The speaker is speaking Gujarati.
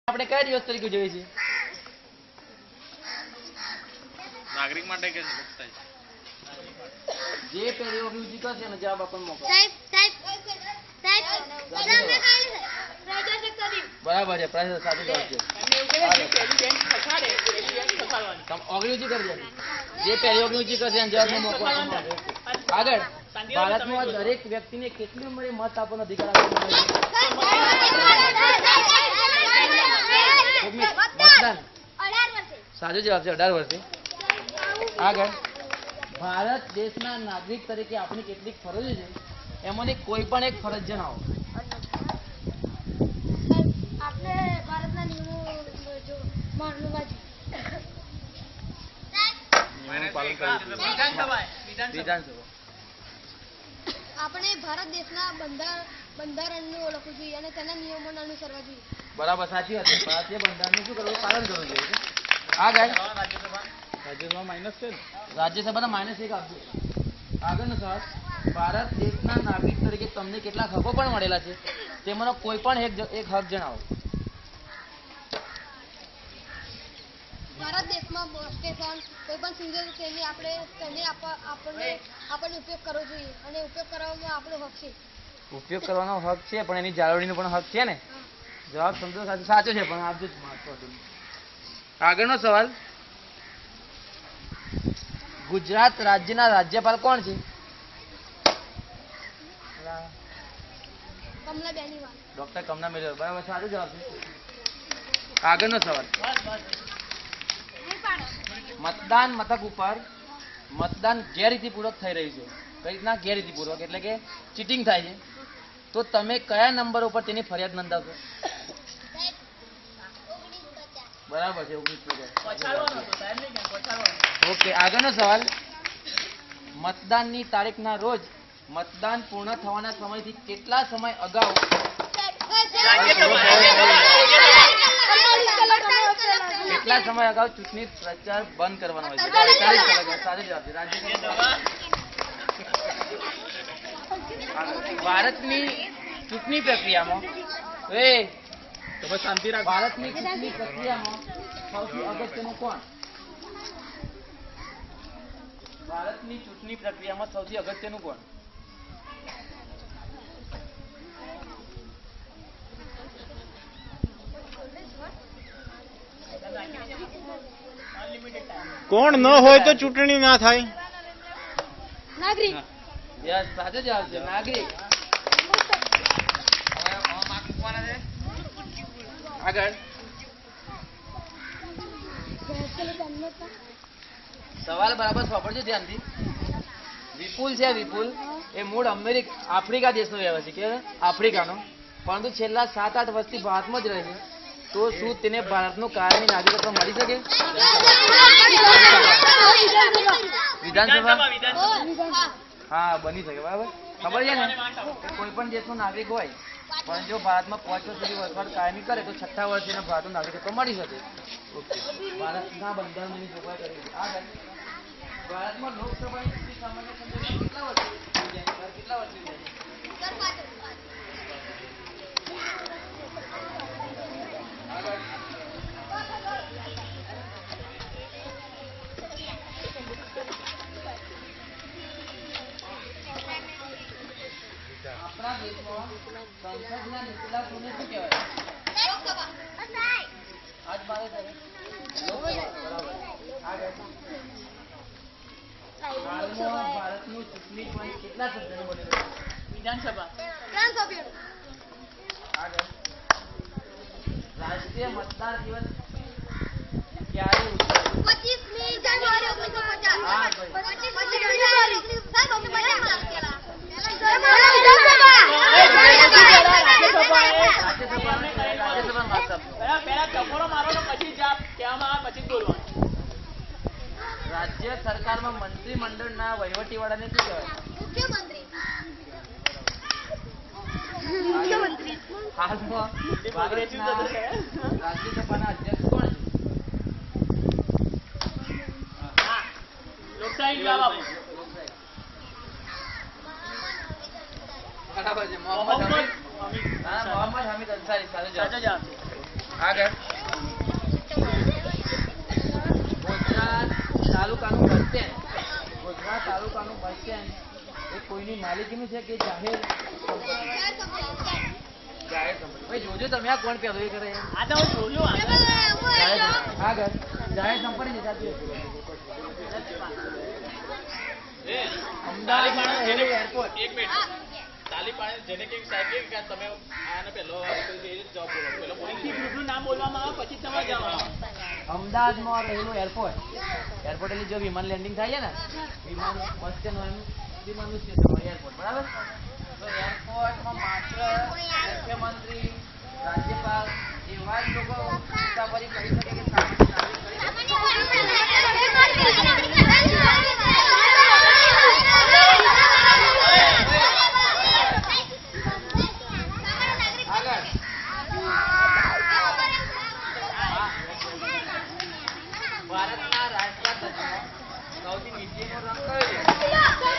આપણે કયા દિવસ તરીકે જોઈએ છે? નાગરિક માટે કે જે પહેલી અભિરુચિ કરશે ને જવાબ આપણને મોકલો. બરાબર છે, પ્રશ્ન સાચો જવાબ છે. અભિરુચિ કરજે. જે પહેલી અભિરુચિ કરશે એને જવાબ મોકલો. આગળ, ભારતમાં દરેક વ્યક્તિને કેટલી ઉંમરે મત આપવાનો અધિકાર આપવામાં આવે છે? મતદાન. સાચો જવાબ છે, 18 વર્ષે. આગળ, ભારત દેશના નાગરિક તરીકે આપણી કેટલીક ફરજો છે, એમાંની કોઈ પણ એક ફરજ જણાવો. આપણે ભારતના નિયમો માનવા વિધાનસભા. આપણે ભારત દેશના બંધારણને ઓળખવું જોઈએ અને તેના નિયમોને અનુસરવા જોઈએ. બરાબર, સાચી વાત છે. ભારતીય બંધારણનું શું કરવું? પાલન કરવું જોઈએ. આગળ, રાજ્યસભા માઇનસ છે ને? રાજ્યસભાના -1 આપજો. આગળનો સવાલ, ભારત દેશના નાગરિક તરીકે તમને કેટલાક હકો પણ મળેલા છે, તેમાંનો કોઈ પણ એક હક જણાવો. ભારત દેશમાં બસ સ્ટેશન કોઈ પણ સુવિધા તેને આપણને ઉપયોગ કરવો જોઈએ અને ઉપયોગ કરવામાં આપણો હક છે. ઉપયોગ કરવાનો હક છે, પણ એની જાળવણીનો પણ હક છે ને? જવાબ સમજો સાચો છે, પણ આપજો. આગળનો સવાલ, ગુજરાત રાજ્યના રાજ્યપાલ કોણ છે? ડોક્ટર કમલા મેળવ્યો. બરાબર, સાચો જવાબ છે. આગળનો સવાલ, મતદાન મથક ઉપર મતદાન ગેરરીતિપૂર્વક થઈ રહ્યું છે. કઈ રીતના ગેરરીતિપૂર્વક? એટલે કે ચીટિંગ થાય છે. તો તમે કયા નંબર ઉપર તેની ફરિયાદ નોંધાવશો? બરાબર છે, 1950. ઓકે, આગળનો સવાલ, મતદાનની તારીખના રોજ મતદાન પૂર્ણ થવાના સમયથી કેટલા સમય અગાઉ ચૂંટણી પ્રચાર બંધ કરવાનો હોય છે? 40 કલાક. સાચો જવાબ છે. ભારતની ચૂંટણી પ્રક્રિયામાં ભારતની ચૂંટણી પ્રક્રિયામાં સૌથી અગત્યનું કોણ? ભારતની ચૂંટણી પ્રક્રિયામાં સૌથી અગત્યનું કોણ? કોણ ન હોય તો ચૂંટણી ના થાય? નાગરિક. યસ, સાચો જવાબ છે, નાગરિક. આગળ, સવાલ બરાબર સાંભળજો ધ્યાનથી. વિપુલ છે, વિપુલ એ મૂળ આફ્રિકા દેશનો રહેવાસી, કે આફ્રિકાનો, પરંતુ છેલ્લા 7-8 વર્ષથી ભારતમાં જ રહે છે. તો શું તેને ભારતનું કાયમી નાગરિકત્વ મળી શકે? વિધાનસભા. હા, બની શકે. બરાબર, ખબર છે ને? કોઈ પણ દેશનો નાગરિક હોય, પણ જો ભારતમાં 5 વર્ષ સુધી વસવાટ કાયમી કરે તો 6થા વર્ષે એને ભારતનું નાગરિકત્વ મળી શકે. ઓકે, ભારતના બંધારણની જોગવાઈ કરી છે. આગળ, ભારતમાં લોકસભાની ચૂંટણી સામાન્ય સંસદમાં કેટલા વર્ષે આપણા દેશમાં સંસદના નીચલા ગૃહને શું કહેવાય? આજ ભારત બરાબર. આગળ, હાલમાં ભારતનું ચૂંટણી પંચ કેટલા સભ્યોનું બનેલું છે? વિધાનસભા. આગળ, રાષ્ટ્રીય મતદાર દિવસ ક્યારે ઉજવાય? 25મી જાન્યુઆરી 1950. રાજ્ય સરકારમાં મંત્રીમંડળના વહીવટીવાળાને શું કહેવાય? મુખ્યમંત્રી. હાલમાં ભારતના રાજ્યસભાના અધ્યક્ષ કોણ છે? લોકશાહી જવાબ આપો. બરાબર છે, મોહમ્મદ હમીદ અંસારી. સાચો જવાબ. આગળ ગુજરાત તાલુકાનું બસ સ્ટેન્ડ. ગુજરાત તાલુકાનું બસ સ્ટેન્ડ એ કોઈની માલિકીનું છે કે જાહેર જાહેર સંપત્તિ? ભાઈ જોજો તમે આ કોણ પહેલો એ કરે એમ. જાહેર સંપત્તિ. આગળ જાહેર સંપત્તિ છે સાચી વાત. અમદાવાદમાં રહેલું એરપોર્ટ. એક મિનિટ તાલી પાડે જેને કે સાહેબ કે તમે આને પેલો જવાબ બોલો પેલો ગ્રુપનું નામ બોલવામાં આવે પછી તમે જવાબ. અમદાવાદમાં રહેલું એરપોર્ટ. એરપોર્ટ એટલે જો વિમાન લેન્ડિંગ થાય છે ને વિમાન બસ સ્ટેન્ડ હોય એનું વિમાનનું સ્ટેશન હોય એરપોર્ટ. બરાબર? તો એરપોર્ટમાં માત્ર મુખ્યમંત્રી, રાજ્યપાલ એવા જ લોકો મુસાફરી કરી શકે કે સામાન્ય નાગરિક કરી આગળ ભારતના રાષ્ટ્રધ્વજનો સૌથી નીચેનો રંગ કયો છે?